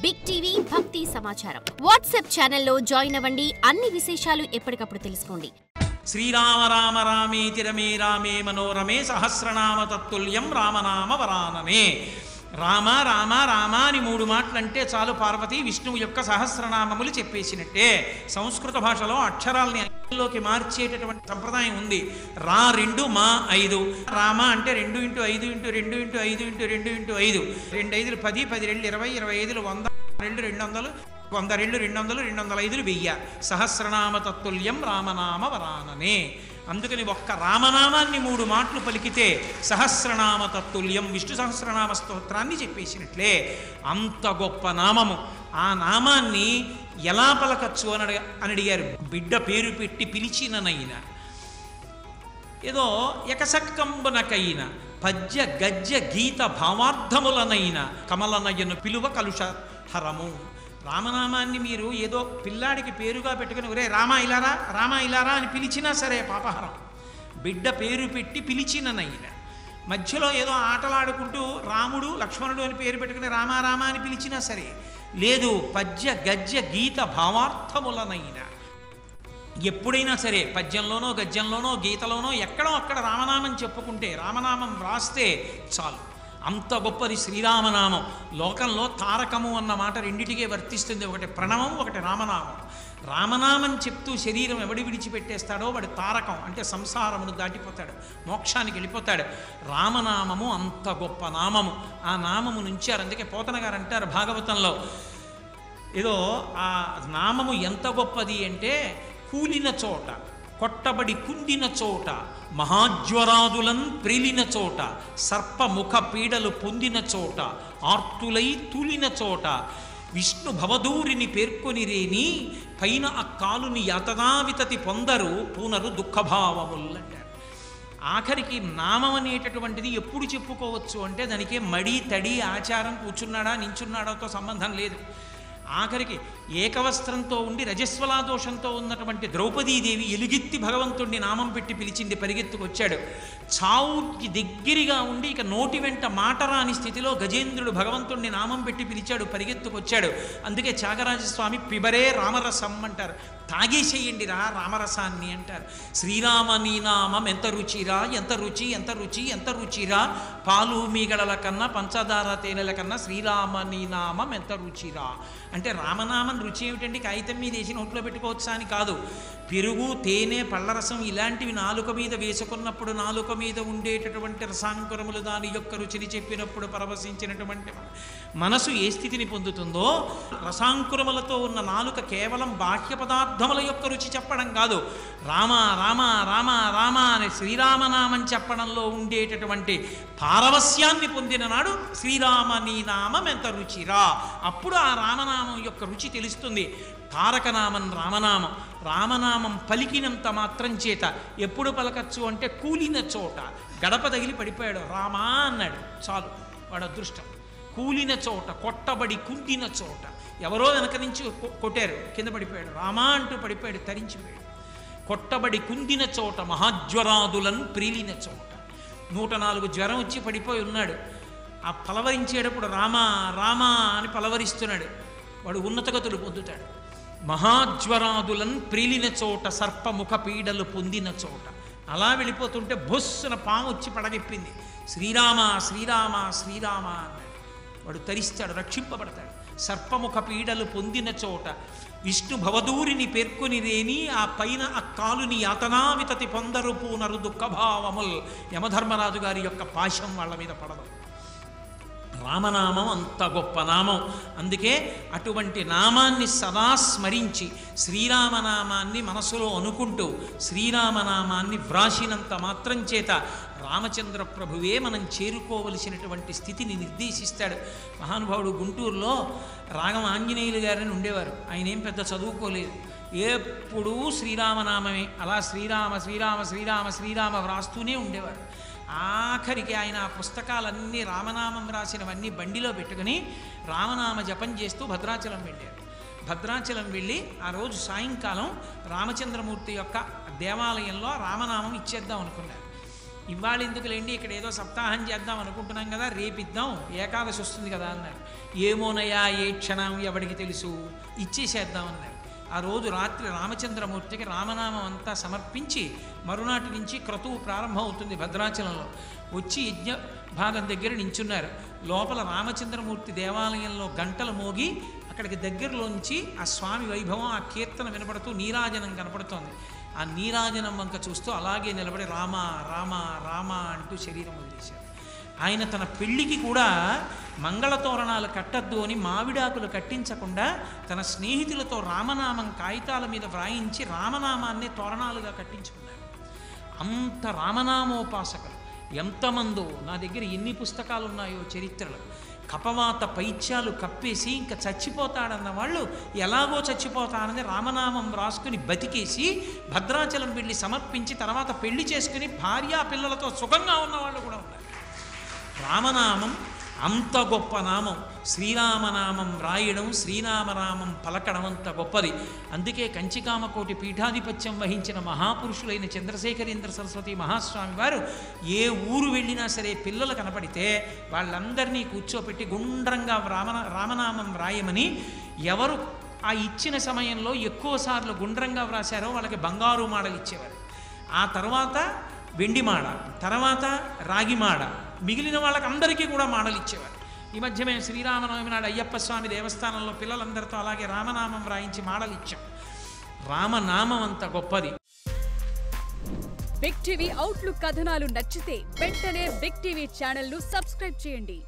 Big TV భక్తి సమాచారం WhatsApp ఛానల్లో జాయిన్ అవ్వండి. అన్ని విశేషాలు ఎప్పటికప్పుడు తెలుసుకోండి. శ్రీరామ రామ రామేతి రమే రామే మనోరమే సహస్రనామ తత్తుల్యం రామనామ వరాననే. రామ రామ రామ అని 3 మాటలంటే చాలు పార్వతి విష్ణువు యొక్క సహస్రనామములు చెప్పేసినట్టే. సంస్కృత భాషలో అక్షరాల్ని లోకి మార్చేటటువంటి సంప్రదాయం ఉంది. రా 2 మా 5. రామ అంటే 2 × 5 × 2 × 5 × 2 × 5. 2 5 10, 10 2 20, 25 100, 2 200, 100 2 200, 205 1000. సహస్రనామ తత్తుల్యం రామనామ వరాననే. అందుకని ఒక్క రామనామాన్ని 3 మాటలు పలికితే సహస్రనామ తత్తుల్యం విష్ణు సహస్రనామ స్తోత్రాన్ని చెప్పేసినట్లే. అంత గొప్ప నామము. ఆ నామాన్ని ఎలా పలకచ్చు అని అడిగారు. బిడ్డ పేరు పెట్టి పిలిచిననైనా, ఏదో ఎకసక్కంబునకైన పద్య గద్య గీత భావార్థములనైన కమలనయను పిలువ కలుషహరము. రామనామాన్ని మీరు ఏదో పిల్లాడికి పేరుగా పెట్టుకుని ఒరే రామా ఇలారా రామా ఇలారా అని పిలిచినా సరే పాపహరం. బిడ్డ పేరు పెట్టి పిలిచిననైనా, మధ్యలో ఏదో ఆటలాడుకుంటూ రాముడు లక్ష్మణుడు అని పేరు పెట్టుకుని రామా రామా అని పిలిచినా సరే, లేదు పద్య గద్య గీత భావార్థములనైనా, ఎప్పుడైనా సరే పద్యంలోనో గద్యంలోనో గీతలోనో ఎక్కడో అక్కడ రామనామం చెప్పుకుంటే, రామనామం వ్రాస్తే చాలు. అంత గొప్పది శ్రీరామనామం. లోకంలో తారకము అన్న మాట రెండిటికే వర్తిస్తుంది. ఒకటి ప్రణవం, ఒకటి రామనామం. రామనామం చెప్తూ శరీరం ఎవడి విడిచిపెట్టేస్తాడో వాడు తారకం, అంటే సంసారమును దాటిపోతాడు, మోక్షానికి వెళ్ళిపోతాడు. రామనామము అంత గొప్ప నామము. ఆ నామము నుంచారు. అందుకే పోతన గారు అంటారు భాగవతంలో, ఏదో ఆ నామము ఎంత గొప్పది అంటే, కూలిన చోట, కొట్టబడి కుందిన చోట, మహాజ్వరాదులన్ ప్రేలిన చోట, సర్పముఖ పీడలు పొందిన చోట, ఆర్తులై తూలిన చోట, విష్ణు భవదూరిని పేర్కొని రేని పైన ఆ కాలుని యతనావితతి పొందరు పూనరు దుఃఖభావములంటారు. ఆఖరికి నామం అనేటటువంటిది ఎప్పుడు చెప్పుకోవచ్చు అంటే, దానికే మడి తడి ఆచారం కూర్చున్నాడా నించున్నాడాతో సంబంధం లేదు. ఆఖరికి ఏకవస్త్రంతో ఉండి రజస్వలా దోషంతో ఉన్నటువంటి ద్రౌపదీదేవి ఎలుగెత్తి భగవంతుడిని నామం పెట్టి పిలిచింది, పరిగెత్తుకొచ్చాడు. చావుకి దగ్గరగా ఉండి ఇక నోటి వెంట మాట రాని స్థితిలో గజేంద్రుడు భగవంతుడిని నామం పెట్టి పిలిచాడు, పరిగెత్తుకొచ్చాడు. అందుకే త్యాగరాజస్వామి పిబరే రామరసం అంటారు. తాగేసేయండి రా రామరసాన్ని అంటారు. శ్రీరామ నీ నామం ఎంత రుచిరా, ఎంత రుచి ఎంత రుచి ఎంత రుచిరా, పాలు మీగడల కన్నా పంచదార తేనెల కన్నా శ్రీరామ నీ నామం ఎంత రుచిరా. అంటే రామనామం రుచి ఏమిటండి, కాగితం మీద వేసి నోట్లో పెట్టుకోవచ్చా అని కాదు. పెరుగు, తేనె, పళ్ళరసం ఇలాంటివి నాలుక మీద వేసుకున్నప్పుడు నాలుక మీద ఉండేటటువంటి రసాంకురములు దాని యొక్క రుచిని చెప్పినప్పుడు పరవశించినటువంటి మనసు ఏ స్థితిని పొందుతుందో, రసాంకురములతో ఉన్న నాలుక కేవలం బాహ్య పదార్థముల యొక్క రుచి చెప్పడం కాదు, రామ రామ రామ రామ అనే శ్రీరామనామం చెప్పడంలో ఉండేటటువంటి పారవస్యాన్ని పొందిన నాడు శ్రీరామ నీ నామం ఎంత రుచిరా. అప్పుడు ఆ రామనామం యొక్క రుచి తెలుస్తుంది. తారకనామం రామనామం. రామనామం పలికినంత మాత్రం చేత ఎప్పుడు పలకచ్చు అంటే, కూలిన చోట, గడప తగిలి పడిపోయాడు రామా అన్నాడు చాలు, వాడు అదృష్టం. కూలిన చోట, కొట్టబడి కుందిన చోట, ఎవరో వెనక నుంచి కొట్టారు, కింద పడిపోయాడు, రామా అంటూ పడిపోయాడు, తరించిపోయాడు. కొట్టబడి కుందిన చోట, మహాజ్వరాదులను ప్రీలిన చోట, 104 జ్వరం వచ్చి పడిపోయి ఉన్నాడు. ఆ పలవరించేటప్పుడు రామా రామా అని పలవరిస్తున్నాడు, వాడు ఉన్నతగతులు పొందుతాడు. మహాజ్వరాదులను ప్రీలిన చోట, సర్పముఖ పీడలు పొందిన చోట. అలా వెళ్ళిపోతుంటే బొస్సున పాము వచ్చి పడగెప్పింది, శ్రీరామ శ్రీరామ శ్రీరామ అన్నాడు. వాడు తరిస్తాడు, రక్షింపబడతాడు. సర్పముఖ పీడలు పొందిన చోట విష్ణు భవదూరిని పేర్కొని రేని ఆ పైన ఆ కాలుని యాతనావితతి పొందరు పూనరు దుఃఖభావముల్. యమధర్మరాజు గారి యొక్క పాశం వాళ్ళ మీద పడదు. రామనామం అంత గొప్ప నామం. అందుకే అటువంటి నామాన్ని సదా స్మరించి, శ్రీరామనామాన్ని మనసులో అనుకుంటూ, శ్రీరామనామాన్ని వ్రాసినంత మాత్రం చేత రామచంద్ర ప్రభువే మనం చేరుకోవలసినటువంటి స్థితిని నిర్దేశిస్తాడు. మహానుభావుడు గుంటూరులో రాగం ఆంజనేయులు గారని ఉండేవారు. ఆయన ఏం పెద్ద చదువుకోలేదు, ఎప్పుడూ శ్రీరామనామమే. అలా శ్రీరామ శ్రీరామ శ్రీరామ శ్రీరామ వ్రాస్తూనే ఉండేవారు. ఆఖరికి ఆయన ఆ పుస్తకాలన్నీ రామనామం రాసినవన్నీ బండిలో పెట్టుకుని రామనామ జపం చేస్తూ భద్రాచలం వెళ్ళారు. భద్రాచలం వెళ్ళి ఆ రోజు సాయంకాలం రామచంద్రమూర్తి యొక్క దేవాలయంలో రామనామం ఇచ్చేద్దాం అనుకున్నారు. ఇవాళ ఎందుకులేండి, ఇక్కడ ఏదో సప్తాహం చేద్దాం అనుకుంటున్నాం కదా, రేపిద్దాం, ఏకాదశి వస్తుంది కదా అన్నారు. ఏమోనయా ఏ క్షణం ఎవడికి తెలుసు, ఇచ్చేసేద్దాం అన్నారు. ఆ రోజు రాత్రి రామచంద్రమూర్తికి రామనామం అంతా సమర్పించి మరునాటి నుంచి క్రతువు ప్రారంభం అవుతుంది భద్రాచలంలో. వచ్చి యజ్ఞ భాగం దగ్గర నించున్నారు. లోపల రామచంద్రమూర్తి దేవాలయంలో గంటలు మోగి అక్కడికి దగ్గరలోంచి ఆ స్వామి వైభవం, ఆ కీర్తన వినపడుతూ నీరాజనం కనపడుతోంది. ఆ నీరాజనం వంక చూస్తూ అలాగే నిలబడి రామ రామ రామ అంటూ శరీరం వదిలేశారు. ఆయన తన పెళ్లికి కూడా మంగళతోరణాలు కట్టద్దు అని మావిడాకులు కట్టించకుండా తన స్నేహితులతో రామనామం కాగితాల మీద వ్రాయించి రామనామాన్నే తోరణాలుగా కట్టించుకున్నారు. అంత రామనామోపాసకులు ఎంతమందో, నా దగ్గర ఎన్ని పుస్తకాలు ఉన్నాయో చరిత్రలో. కపవాత పైత్యాలు కప్పేసి ఇంకా చచ్చిపోతాడన్న వాళ్ళు ఎలాగో చచ్చిపోతానని రామనామం రాసుకుని బతికేసి భద్రాచలం వెళ్ళి సమర్పించి తర్వాత పెళ్లి చేసుకుని భార్యా పిల్లలతో సుఖంగా ఉన్నవాళ్ళు కూడా ఉన్నారు. రామనామం అంత గొప్ప నామం. శ్రీరామనామం రాయడం, శ్రీరామనామం పలకడం అంత గొప్పది. అందుకే కంచికామకోటి పీఠాధిపత్యం వహించిన మహాపురుషులైన చంద్రశేఖరేంద్ర సరస్వతి మహాస్వామి వారు ఏ ఊరు వెళ్ళినా సరే పిల్లలు కనపడితే వాళ్ళందరినీ కూర్చోపెట్టి గుండ్రంగా రామనామం రాయమని, ఎవరు ఆ ఇచ్చిన సమయంలో ఎక్కువసార్లు గుండ్రంగా వ్రాసారో వాళ్ళకి బంగారు మాడలు ఇచ్చేవారు. ఆ తర్వాత వెండి మాడ, తర్వాత రాగి మాడ, మిగిలిన వాళ్ళకి అందరికీ కూడా మాడలు ఇచ్చేవారు. ఈ మధ్య మేము శ్రీరామనవమి నాడు అయ్యప్ప స్వామి దేవస్థానంలో పిల్లలందరితో అలాగే రామనామం రాయించి మాడలు ఇచ్చాం. రామనామం అంత గొప్పది. బిగ్ టీవీ అవుట్లుక్ కథనాలు నచ్చితే వెంటనే బిగ్ టీవీ ఛానల్ ను సబ్స్క్రైబ్ చేయండి.